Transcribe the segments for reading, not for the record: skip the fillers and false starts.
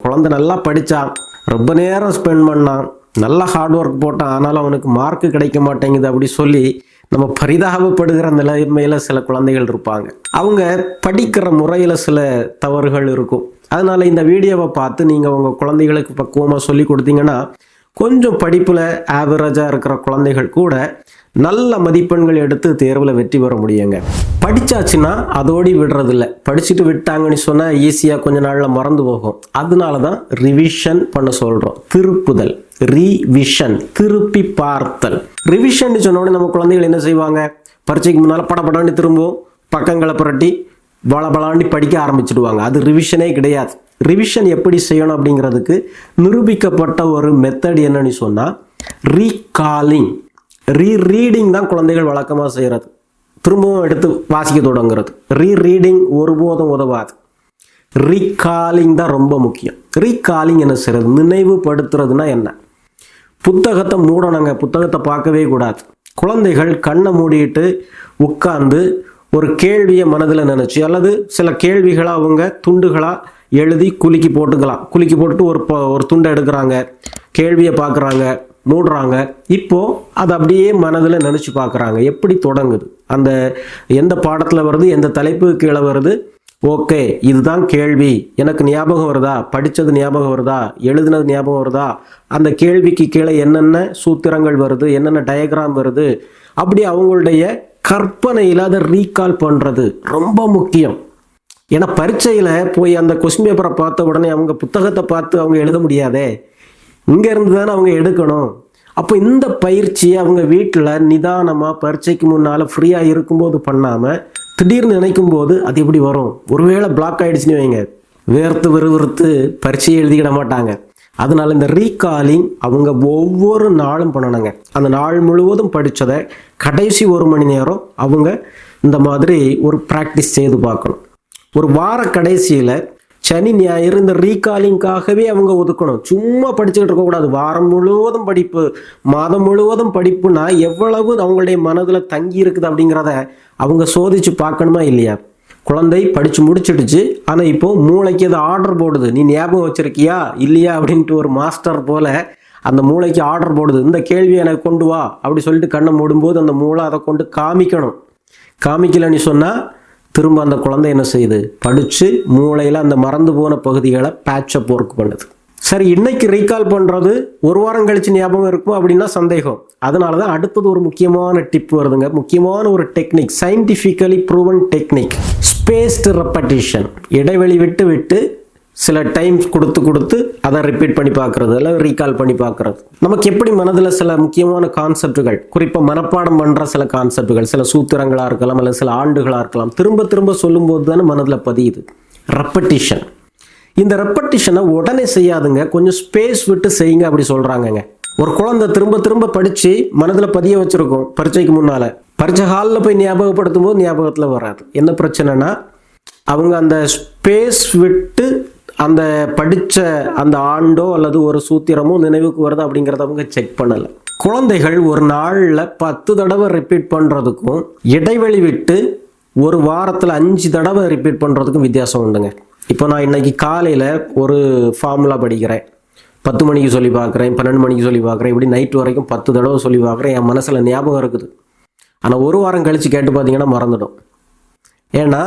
குழந்தை நல்லா படித்தான், ரொம்ப நேரம் ஸ்பெண்ட் பண்ணான், நல்லா ஹார்ட் ஒர்க் போட்டான், ஆனாலும் அவனுக்கு மார்க்கு கிடைக்க மாட்டேங்குது அப்படி சொல்லி நம்ம பரிதாபப்படுகிற நிலைமையில் சில குழந்தைகள் இருப்பாங்க. அவங்க படிக்கிற முறையில் சில தவறுகள் இருக்கும். அதனால இந்த வீடியோவை பார்த்து நீங்கள் உங்கள் குழந்தைகளுக்கு பக்குவமாக சொல்லி கொடுத்தீங்கன்னா கொஞ்சம் படிப்பில் ஆவரேஜாக இருக்கிற குழந்தைகள் கூட நல்ல மதிப்பெண்கள் எடுத்து தேர்வில் வெற்றி பெற முடியுங்க. படித்தாச்சுன்னா அதோடி விடுறதில்ல. படிச்சுட்டு விட்டாங்கன்னு சொன்னால் ஈஸியாக கொஞ்ச நாளில் மறந்து போகும். அதனால தான் ரிவிஷன் பண்ண சொல்கிறோம். திருப்புதல், ரிவிஷன், திருப்பி பார்த்தல். ரிவிஷன் சொன்னோடனே நம்ம குழந்தைகள் என்ன செய்வாங்க, பரீட்சைக்கு முன்னால் படப்படான்னு திரும்பவும் பக்கங்களை புரட்டி பலபலாண்டி படிக்க ஆரம்பிச்சிடுவாங்க. அது ரிவிஷனே கிடையாது. ரிவிஷன் எப்படி செய்யணும் அப்படிங்கிறதுக்கு நிரூபிக்கப்பட்ட ஒரு மெத்தட் என்னன்னு சொன்னால் ரீகாலிங், ரீரீடிங் தான் குழந்தைகள் வழக்கமாக செய்கிறது. திரும்பவும் எடுத்து வாசிக்க தொடங்குறது. ரீரீடிங் ஒருபோதும் உதவாது. ரீகாலிங் தான் ரொம்ப முக்கியம். ரீகாலிங் என்ன செய்கிறது, நினைவுபடுத்துறதுனா என்ன? புத்தகத்தை மூடணுங்க, புத்தகத்தை பார்க்கவே கூடாது. குழந்தைகள் கண்ணை மூடிட்டு உட்கார்ந்து ஒரு கேள்வியை மனதில் நினச்சி அல்லது சில கேள்விகளை அவங்க துண்டுகளாக எழுதி குலுக்கி போட்டுக்கலாம். குலுக்கி போட்டுட்டு ஒரு துண்டை எடுக்கிறாங்க, கேள்வியை பார்க்குறாங்க, மூடுறாங்க. இப்போது அதை அப்படியே மனதில் நினச்சி பார்க்குறாங்க. எப்படி தொடங்குது, அந்த எந்த பாடத்தில் வருது, எந்த தலைப்பு கீழே வருது, ஓகே இதுதான் கேள்வி, எனக்கு ஞாபகம் வருதா, படித்தது ஞாபகம் வருதா, எழுதுனது ஞாபகம் வருதா, அந்த கேள்விக்கு கீழே என்னென்ன சூத்திரங்கள் வருது, என்னென்ன டயக்ராம் வருது, அப்படி அவங்களுடைய கற்பனையில் அதை ரீகால் பண்ணுறது ரொம்ப முக்கியம். ஏன்னா பரீட்சையில் போய் அந்த கொஸ்டின் பேப்பரை பார்த்த உடனே அவங்க புத்தகத்தை பார்த்து அவங்க எழுத முடியாதே, இங்கேருந்து தானே அவங்க எடுக்கணும். அப்போ இந்த பயிற்சியை அவங்க வீட்டில் நிதானமாக பரீட்சைக்கு முன்னால் ஃப்ரீயாக இருக்கும்போது பண்ணாமல் திடீர்னு நினைக்கும் போது அது எப்படி வரும், ஒருவேளை பிளாக் ஆகிடுச்சுன்னு வைங்க, வேர்த்து விறுவிறுத்து பரீட்சையை எழுதிக்கிட மாட்டாங்க. அதனால இந்த ரீகாலிங் அவங்க ஒவ்வொரு நாளும் பண்ணணுங்க. அந்த நாள் முழுவதும் படித்ததை கடைசி 1 மணி நேரம் அவங்க இந்த மாதிரி ஒரு ப்ராக்டிஸ் செய்து பார்க்கணும். ஒரு வார கடைசியில் சனி ஞாயிறு இந்த ரீகாலிங்காகவே அவங்க ஒதுக்கணும். சும்மா படிச்சுக்கிட்டு இருக்கக்கூடாது. வாரம் முழுவதும் படிப்பு, மாதம் முழுவதும் படிப்புனா எவ்வளவு அவங்களுடைய மனதில் தங்கி இருக்குது அப்படிங்கிறத அவங்க சோதிச்சு பார்க்கணுமா இல்லையா? குழந்தை படித்து முடிச்சிடுச்சு, ஆனால் இப்போ மூளைக்கு அது ஆர்டர் போடுது, நீ ஞாபகம் வச்சிருக்கியா இல்லையா அப்படின்ட்டு ஒரு மாஸ்டர் போல் அந்த மூளைக்கு ஆர்டர் போடுது, இந்த கேள்வியை எனக்கு கொண்டு வா அப்படி சொல்லிட்டு கண்ணை மூடும்போது அந்த மூளை அதை கொண்டு காமிக்கணும். காமிக்கலன்னு சொன்னால் திரும்ப அந்த குழந்தை என்ன செய்யுது, படித்து மூளையில் அந்த மறந்து போன பகுதிகளை பேட்சப் ஒர்க் பண்ணுது. சரி, இன்னைக்கு ரீகால் பண்ணுறது 1 வாரம் கழிச்சு ஞாபகம் இருக்கும் அப்படின்னா சந்தேகம். அதனால தான் அடுத்தது ஒரு முக்கியமான டிப் வருதுங்க, முக்கியமான ஒரு technique, scientifically proven technique, spaced repetition. இடைவெளி விட்டு விட்டு சில டைம்ஸ் கொடுத்து அதை ரிப்பீட் பண்ணி பார்க்குறது, இல்லை ரீகால் பண்ணி பார்க்குறது. நமக்கு எப்படி மனதில் சில முக்கியமான கான்செப்டுகள், குறிப்பாக மனப்பாடம் பண்ணுற சில கான்செப்டுகள், சில சூத்திரங்களாக இருக்கலாம், அல்லது சில ஆண்டுகளாக இருக்கலாம், திரும்ப திரும்ப சொல்லும்போது தானே மனதில் பதியுது. ரெப்படிஷன். இந்த ரெப்படிஷனை உடனே செய்யாதுங்க, கொஞ்சம் ஸ்பேஸ் விட்டு செய்யுங்க அப்படி சொல்கிறாங்கங்க. ஒரு குழந்தை திரும்ப திரும்ப படித்து மனதில் பதிய வச்சுருக்கோம். பரீட்சைக்கு முன்னால் பரீட்சை ஹாலில் போய் ஞாபகப்படுத்தும் போது ஞாபகத்தில் வராது. என்ன பிரச்சனைனா அவங்க அந்த ஸ்பேஸ் விட்டு அந்த படித்த அந்த ஆண்டோ அல்லது ஒரு சூத்திரமோ நினைவுக்கு வருது அப்படிங்கிறத அவங்க செக் பண்ணலை. குழந்தைகள் ஒரு நாளில் 10 தடவை ரிப்பீட் பண்ணுறதுக்கும் இடைவெளி விட்டு ஒரு வாரத்தில் 5 தடவை ரிப்பீட் பண்ணுறதுக்கும் வித்தியாசம் உண்டுங்க. இப்போ நான் இன்னைக்கு காலையில் ஒரு ஃபார்முலா படிக்கிறேன், 10 மணிக்கு சொல்லி பார்க்குறேன், 12 மணிக்கு சொல்லி பார்க்குறேன், இப்படி நைட்டு வரைக்கும் 10 தடவை சொல்லி பார்க்குறேன். என் மனசில் ஞாபகம் இருக்குது. ஆனால் 1 வாரம் கழித்து கேட்டு பார்த்தீங்கன்னா மறந்துடும். ஏன்னா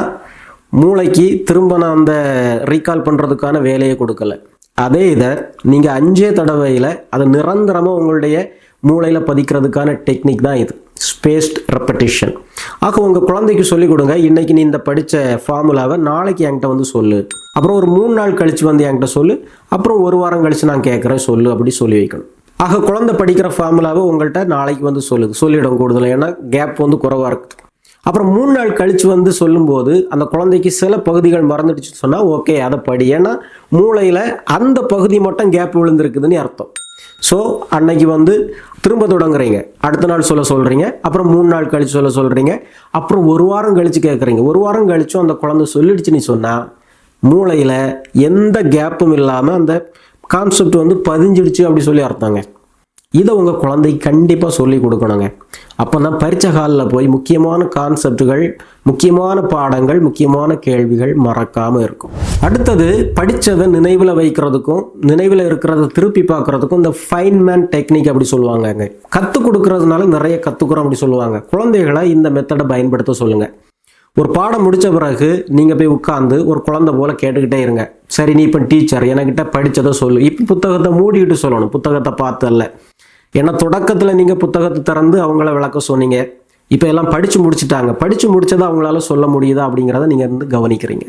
மூளைக்கு திரும்ப நான் அந்த ரீகால் பண்ணுறதுக்கான வேலையை கொடுக்கல. அதே இதை நீங்கள் 5 தடவையில் அதை நிரந்தரமாக உங்களுடைய மூளையில் பதிக்கிறதுக்கான டெக்னிக் தான் இது, ஸ்பேஸ்ட் ரெப்படிஷன். ஆக உங்கள் குழந்தைக்கு சொல்லிக் கொடுங்க, இன்றைக்கி நீ இந்த படித்த ஃபார்முலாவை நாளைக்கு என்கிட்ட வந்து சொல்லு, அப்புறம் ஒரு 3 நாள் கழித்து வந்து என்கிட்ட சொல்லு, அப்புறம் 1 வாரம் கழித்து நான் கேட்குறேன் சொல்லு, அப்படி சொல்லி வைக்கணும். ஆக குழந்தை படிக்கிற ஃபார்முலாவை உங்கள்கிட்ட நாளைக்கு வந்து சொல்லிடும் கூடுதல், ஏன்னா கேப் வந்து குறைவாக இருக்குது. அப்புறம் 3 நாள் கழித்து வந்து சொல்லும்போது அந்த குழந்தைக்கு சில பகுதிகள் மறந்துடுச்சு சொன்னால் ஓகே அதை படி, ஏன்னா மூளையில் அந்த பகுதி மட்டும் கேப் விழுந்திருக்குதுன்னு அர்த்தம். ஸோ அன்னைக்கு வந்து திரும்ப தொடங்குறீங்க, அடுத்த நாள் சொல்கிறீங்க, அப்புறம் 3 நாள் கழித்து சொல்கிறீங்க, அப்புறம் 1 வாரம் கழித்து கேட்குறீங்க. 1 வாரம் கழிச்சும் அந்த குழந்தை சொல்லிடுச்சுன்னு சொன்னால் மூளையில் எந்த கேப்பும் இல்லாமல் அந்த கான்செப்ட் வந்து பதிஞ்சிடுச்சு அப்படி சொல்லி அர்த்தங்க. இதை உங்கள் குழந்தைக்கு கண்டிப்பாக சொல்லி கொடுக்கணுங்க. அப்போ தான் பரீட்சை ஹாலில் போய் முக்கியமான கான்செப்டுகள், முக்கியமான பாடங்கள், முக்கியமான கேள்விகள் மறக்காமல் இருக்கும். அடுத்தது படித்ததை நினைவில் வைக்கிறதுக்கும் நினைவில் இருக்கிறத திருப்பி பார்க்குறதுக்கும் இந்த ஃபைன்மேன் டெக்னிக் அப்படி சொல்லுவாங்கங்க. கற்றுக் கொடுக்கறதுனால நிறைய கற்றுக்குறோம் அப்படி சொல்லுவாங்க. குழந்தைகளை இந்த மெத்தடை பயன்படுத்த சொல்லுங்கள். ஒரு பாடம் முடித்த பிறகு நீங்கள் போய் உட்காந்து ஒரு குழந்தை போல் கேட்டுக்கிட்டே இருங்க. சரி, நீ இப்போ டீச்சர் என்கிட்ட படித்ததை சொல்லு. இப்போ புத்தகத்தை மூடிட்டு சொல்லணும், புத்தகத்தை பார்த்தல்ல. ஏன்னா தொடக்கத்தில் நீங்கள் புத்தகத்தை திறந்து அவங்கள விளக்க சொன்னீங்க. இப்போ எல்லாம் படித்து முடிச்சுட்டாங்க. படித்து முடிச்சதை அவங்களால சொல்ல முடியுதா அப்படிங்கிறத நீங்கள் இருந்து கவனிக்கிறீங்க.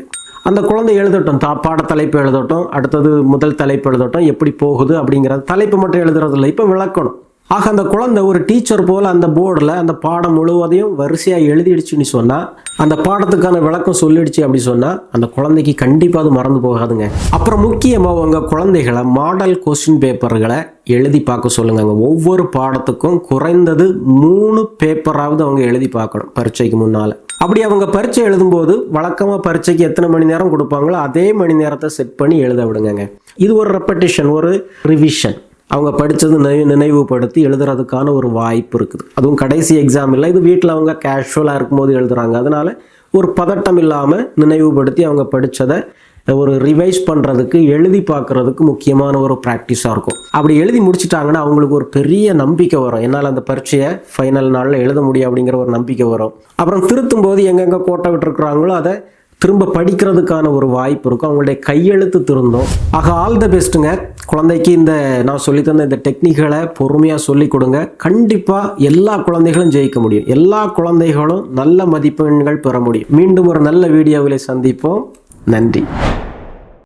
அந்த குழந்தை எழுதட்டும், பாட தலைப்பு எழுதட்டும், அடுத்தது முதல் தலைப்பு எழுதட்டும், எப்படி போகுது அப்படிங்கிறது. தலைப்பு மட்டும் எழுதுறது இல்லை, இப்போ விளக்கணும். ஆக அந்த குழந்தை ஒரு டீச்சர் போல் அந்த போர்டில் அந்த பாடம் முழுவதையும் வரிசையாக எழுதிடுச்சுன்னு சொன்னால், அந்த பாடத்துக்கான விளக்கம் சொல்லிடுச்சு அப்படி சொன்னால் அந்த குழந்தைக்கு கண்டிப்பாக அது மறந்து போகாதுங்க. அப்புறம் முக்கியமாக உங்கள் குழந்தைகளை மாடல் கொஸ்டின் பேப்பர்களை எழுதி பார்க்க சொல்லுங்க. ஒவ்வொரு பாடத்துக்கும் குறைந்தது 3 பேப்பராவது அவங்க எழுதி பார்க்கணும் பரீட்சைக்கு முன்னால். அப்படி அவங்க பரீட்சை எழுதும்போது வழக்கமாக பரீட்சைக்கு எத்தனை மணி நேரம் கொடுப்பாங்களோ அதே மணி நேரத்தை செட் பண்ணி எழுத விடுங்க. இது ஒரு ரெப்படிஷன், ஒரு ரிவிஷன். அவங்க படித்தது நினைவுபடுத்தி எழுதுறதுக்கான ஒரு வாய்ப்பு இருக்குது. அதுவும் கடைசி எக்ஸாம் இல்லை, இது வீட்டில் அவங்க கேஷுவலாக இருக்கும்போது எழுதுகிறாங்க. அதனால் ஒரு பதட்டம் இல்லாமல் நினைவுபடுத்தி அவங்க படித்ததை ஒரு ரிவைஸ் பண்ணுறதுக்கு, எழுதி பார்க்குறதுக்கு முக்கியமான ஒரு ப்ராக்டிஸாக இருக்கும். அப்படி எழுதி முடிச்சிட்டாங்கன்னா அவங்களுக்கு ஒரு பெரிய நம்பிக்கை வரும். என்னால் அந்த பரீட்சையை ஃபைனல் நாளில் எழுத முடியும் அப்படிங்கிற ஒரு நம்பிக்கை வரும். அப்புறம் திருத்தும் போது எங்கெங்கே கோட்டை விட்டுருக்குறாங்களோ அதை திரும்ப படிக்கிறதுக்கான ஒரு வாய்ப்பு இருக்கும். அவங்களுடைய கையெழுத்து திருந்தும். ஆக ஆல் த பெஸ்ட்டுங்க. குழந்தைக்கு இந்த நான் சொல்லித்தந்த இந்த டெக்னிக்களை பொறுமையாக சொல்லி கொடுங்க. கண்டிப்பாக எல்லா குழந்தைகளும் ஜெயிக்க முடியும். எல்லா குழந்தைகளும் நல்ல மதிப்பெண்கள் பெற முடியும். மீண்டும் ஒரு நல்ல வீடியோவில் சந்திப்போம். நன்றி.